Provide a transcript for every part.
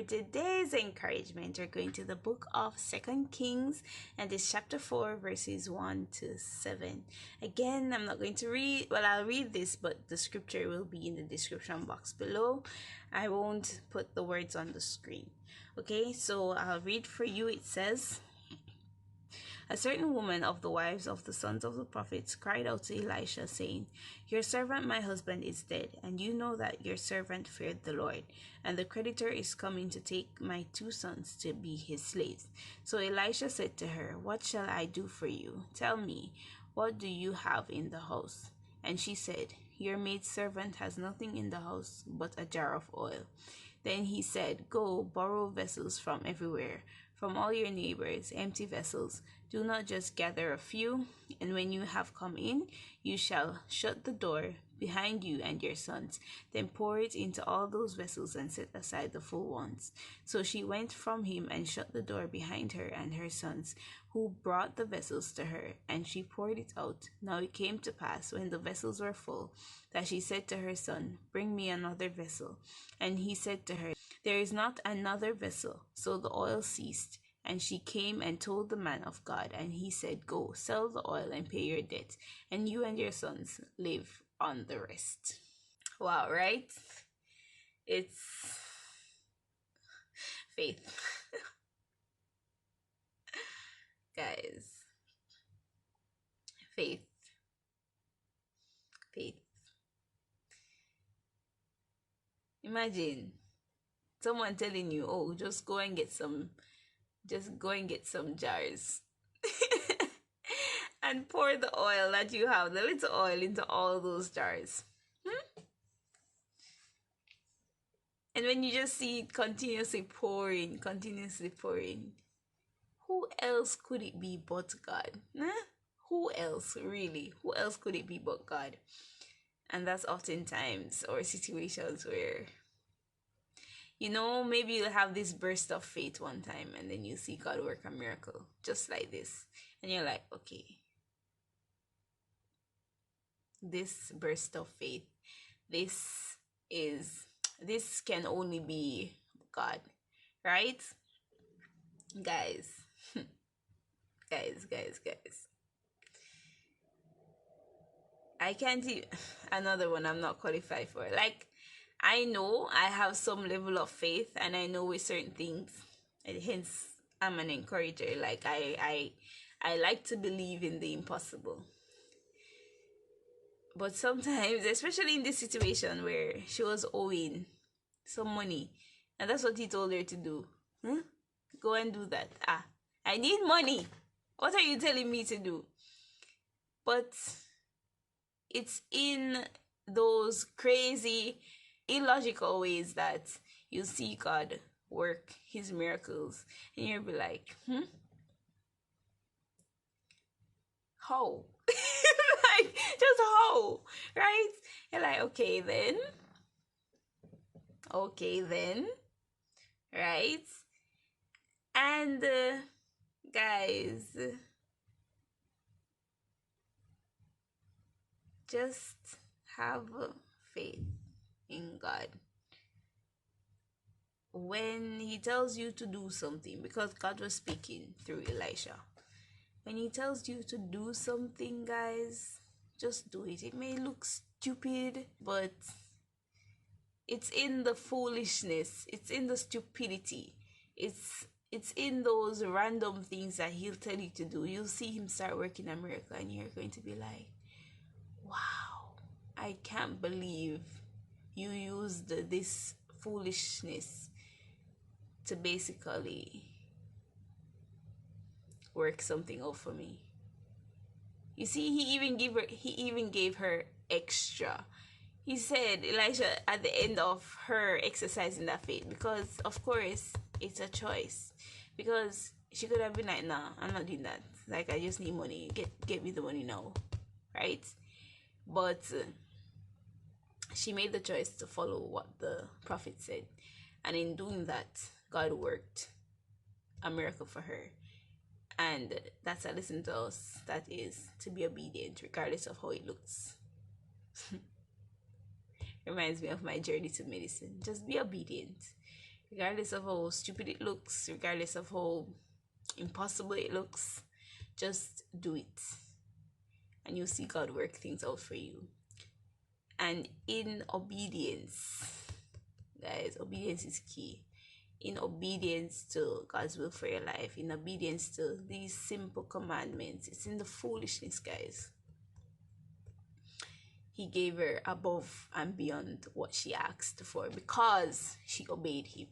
today's encouragement, we're going to the book of Second Kings, and it's chapter 4, verses 1 to 7. Again, I'm not going to read, well, I'll read this, but the scripture will be in the description box below. I won't put the words on the screen. Okay, so I'll read for you. It says, a certain woman of the wives of the sons of the prophets cried out to Elisha, saying, your servant my husband is dead, and you know that your servant feared the Lord, and the creditor is coming to take my 2 sons to be his slaves. So Elisha said to her, what shall I do for you? Tell me, what do you have in the house? And she said, your maidservant has nothing in the house but a jar of oil. Then he said, go, borrow vessels from everywhere, from all your neighbors, empty vessels. Do not just gather a few, and when you have come in, you shall shut the door behind you and your sons. Then pour it into all those vessels and set aside the full ones. So she went from him and shut the door behind her and her sons, who brought the vessels to her, and she poured it out. Now it came to pass, when the vessels were full, that she said to her son, bring me another vessel. And he said to her, there is not another vessel. So the oil ceased. And she came and told the man of God, and he said, go, sell the oil and pay your debt, and you and your sons live on the rest. Wow, right? It's faith. Guys, faith. Imagine someone telling you, oh, just go and get some jars and pour the oil that you have, the little oil, into all those jars. And when you just see it continuously pouring, who else could it be but God? Who else, really? Who else could it be but God? And that's oftentimes our situations where, maybe you'll have this burst of faith one time, and then you see God work a miracle just like this. And you're like, okay, this burst of faith, this can only be God, right? Guys, guys. I can't even, another one I'm not qualified for. Like, I know I have some level of faith, and I know with certain things, and hence I'm an encourager. Like, I like to believe in the impossible. But sometimes, especially in this situation where she was owing some money, and that's what he told her to do. Go and do that. I need money. What are you telling me to do? But it's in those crazy, illogical ways that you see God work his miracles, and you'll be like, how? Like, just how? Right? You're like, okay then, right? And guys, just have faith in God when he tells you to do something, because God was speaking through Elisha. When he tells you to do something, guys, just do it. It may look stupid, but it's in the foolishness, it's in the stupidity, it's in those random things that he'll tell you to do. You'll see him start working a miracle, and you're going to be like, wow, I can't believe you used this foolishness to basically work something out for me. You see, he even gave her extra. He said, Elisha, at the end of her exercising that faith, because of course it's a choice, because she could have been like, nah, I'm not doing that, like, I just need money, get me the money now, right? But she made the choice to follow what the prophet said, and in doing that, God worked a miracle for her. And that's a lesson to us, that is to be obedient regardless of how it looks. Reminds me of my journey to medicine. Just be obedient Regardless of how stupid it looks, regardless of how impossible it looks, just do it. And you'll see God work things out for you. And in obedience, guys, obedience is key. In obedience to God's will for your life, in obedience to these simple commandments, it's in the foolishness, guys. He gave her above and beyond what she asked for because she obeyed him.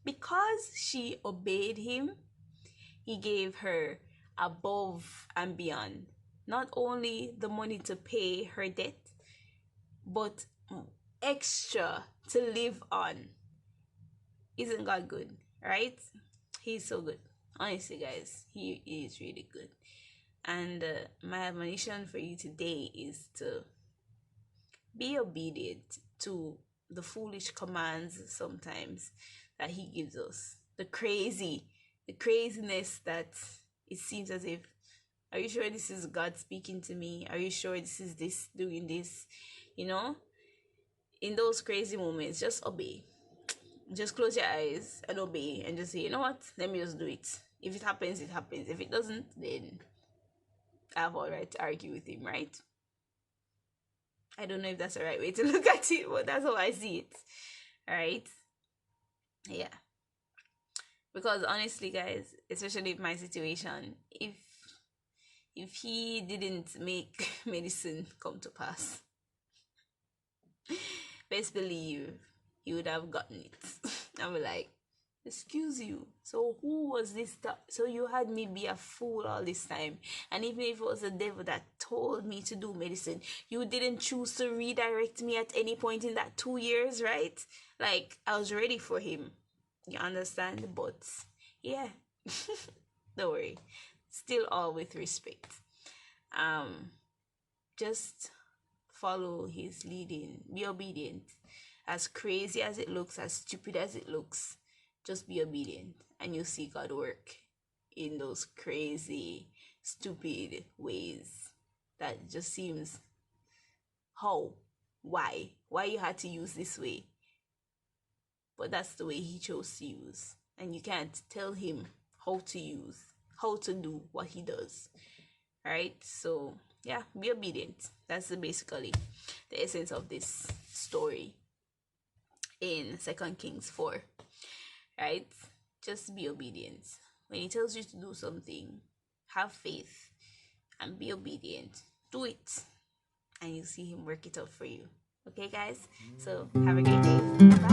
Because she obeyed him, he gave her above and beyond. Not only the money to pay her debt, but extra to live on. Isn't God good, right? He's so good. Honestly, guys, he is really good. And my admonition for you today is to be obedient to the foolish commands sometimes that he gives us. The craziness that it seems as if, are you sure this is God speaking to me? Are you sure this is this doing this? You know, in those crazy moments, just obey. Just close your eyes and obey and just say, you know what? Let me just do it. If it happens, it happens. If it doesn't, then I have all right to argue with him, right? I don't know if that's the right way to look at it, but that's how I see it. Alright? Yeah. Because honestly, guys, especially in my situation, if he didn't make medicine come to pass, best believe he would have gotten it. I'm like, excuse you, so who was this so you had me be a fool all this time, and even if it was the devil that told me to do medicine, you didn't choose to redirect me at any point in that 2 years, right? Like, I was ready for him, you understand? But yeah, don't worry, still all with respect. Just follow his leading, be obedient. As crazy as it looks, as stupid as it looks, just be obedient and you'll see God work in those crazy, stupid ways that just seems, how, why you had to use this way, but that's the way he chose to use, and you can't tell him how to do what he does. Right? So yeah, be obedient. That's basically the essence of this story in 2 Kings 4. Right? Just be obedient. When he tells you to do something, have faith and be obedient. Do it, and you'll see him work it out for you. Okay, guys? So have a great day. Bye.